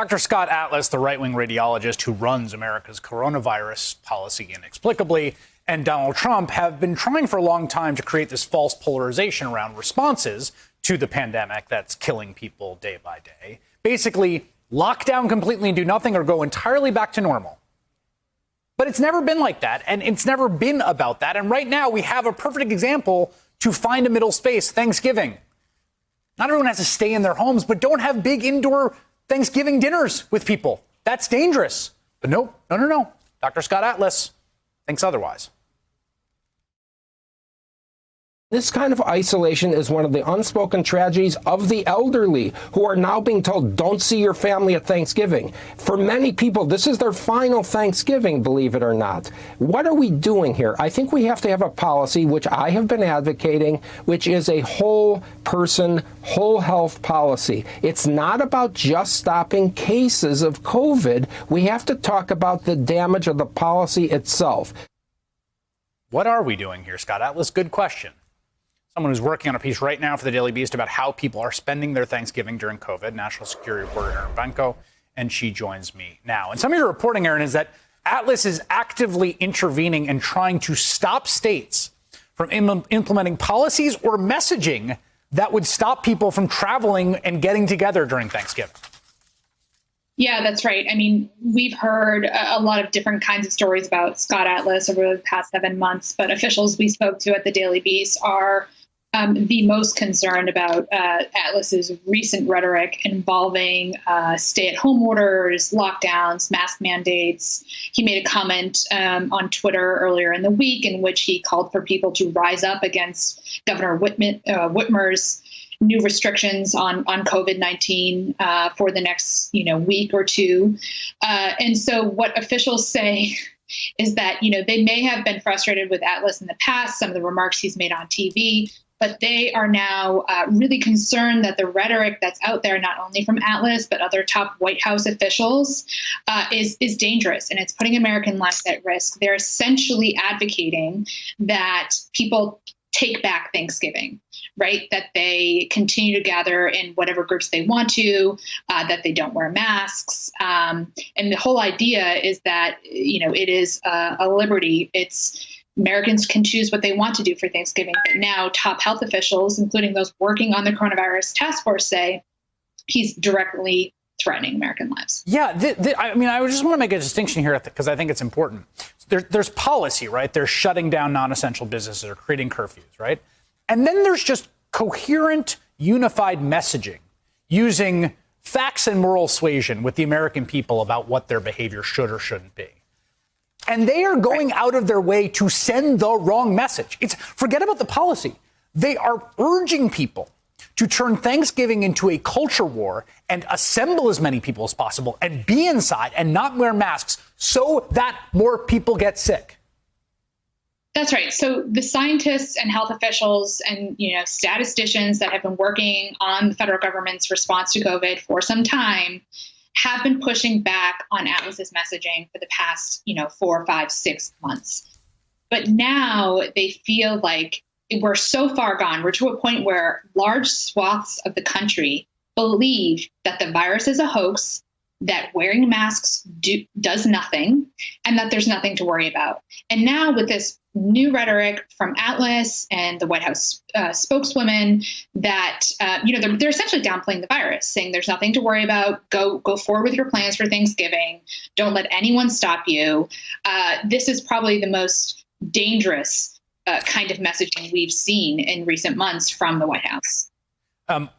Dr. Scott Atlas, the right-wing radiologist who runs America's coronavirus policy inexplicably, and Donald Trump have been trying for a long time to create this false polarization around responses to the pandemic that's killing people day by day. Basically, lock down completely and do nothing or go entirely back to normal. But it's never been like that, and it's never been about that. And right now, we have a perfect example to find a middle space, Thanksgiving. Not everyone has to stay in their homes, but don't have big indoor Thanksgiving dinners with people. That's dangerous. But no. Dr. Scott Atlas thinks otherwise. This kind of isolation is one of the unspoken tragedies of the elderly who are now being told, don't see your family at Thanksgiving. For many people, this is their final Thanksgiving, believe it or not. What are we doing here? I think we have to have a policy, which I have been advocating, which is a whole person, whole health policy. It's not about just stopping cases of COVID. We have to talk about the damage of the policy itself. What are we doing here, Scott Atlas? Good question. Someone who's working on a piece right now for the Daily Beast about how people are spending their Thanksgiving during COVID, national security reporter Erin Benko, and she joins me now. And some of your reporting, Erin, is that Atlas is actively intervening and trying to stop states from implementing policies or messaging that would stop people from traveling and getting together during Thanksgiving. Yeah, that's right. I mean, we've heard a lot of different kinds of stories about Scott Atlas over the past 7 months, but officials we spoke to at the Daily Beast are the most concerned about Atlas's recent rhetoric involving stay-at-home orders, lockdowns, mask mandates. He made a comment on Twitter earlier in the week in which he called for people to rise up against Governor Whitmer's new restrictions on COVID-19 for the next week or two. And so what officials say is that they may have been frustrated with Atlas in the past, some of the remarks he's made on TV, but they are now really concerned that the rhetoric that's out there, not only from Atlas, but other top White House officials, is dangerous, and it's putting American lives at risk. They're essentially advocating that people take back Thanksgiving, right? That they continue to gather in whatever groups they want to, that they don't wear masks. And the whole idea is that, it is a liberty. It's Americans can choose what they want to do for Thanksgiving. But now top health officials, including those working on the coronavirus task force, say he's directly threatening American lives. Yeah, I just want to make a distinction here because I think it's important. There's policy, right? There's shutting down non-essential businesses or creating curfews, right? And then there's just coherent, unified messaging using facts and moral suasion with the American people about what their behavior should or shouldn't be. And they are going out of their way to send the wrong message. Forget about the policy. They are urging people to turn Thanksgiving into a culture war and assemble as many people as possible and be inside and not wear masks so that more people get sick. That's right. So the scientists and health officials and, statisticians that have been working on the federal government's response to COVID for some time have been pushing back on Atlas's messaging for the past, 4, 5, 6 months. But now they feel like we're so far gone. We're to a point where large swaths of the country believe that the virus is a hoax, that wearing masks does nothing, and that there's nothing to worry about. And now with this new rhetoric from Atlas and the White House spokeswoman that, they're essentially downplaying the virus, saying there's nothing to worry about. Go forward with your plans for Thanksgiving. Don't let anyone stop you. This is probably the most dangerous kind of messaging we've seen in recent months from the White House.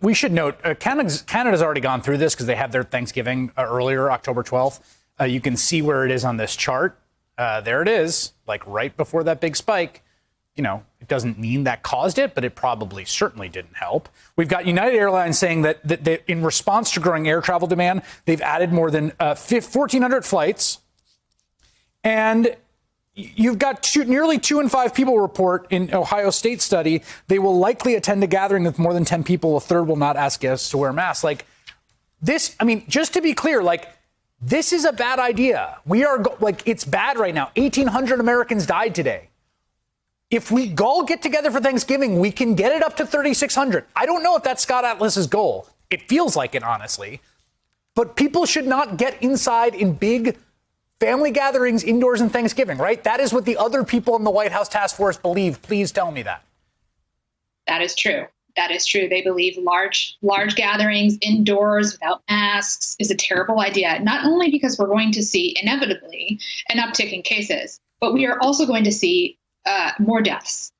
We should note, Canada's already gone through this because they had their Thanksgiving earlier, October 12th. You can see where it is on this chart. There it is, like right before that big spike. It doesn't mean that caused it, but it probably certainly didn't help. We've got United Airlines saying that they, in response to growing air travel demand, they've added more than 1,400 flights. And you've got nearly 2 in 5 people report in Ohio State study they will likely attend a gathering with more than 10 people. A third will not ask guests to wear masks. Like this, just to be clear, this is a bad idea. We are it's bad right now. 1,800 Americans died today. If we all get together for Thanksgiving, we can get it up to 3,600. I don't know if that's Scott Atlas's goal. It feels like it, honestly. But people should not get inside in big family gatherings indoors on Thanksgiving, right? That is what the other people in the White House task force believe. Please tell me that. That is true. That is true. They believe large gatherings indoors without masks is a terrible idea, not only because we're going to see inevitably an uptick in cases, but we are also going to see more deaths.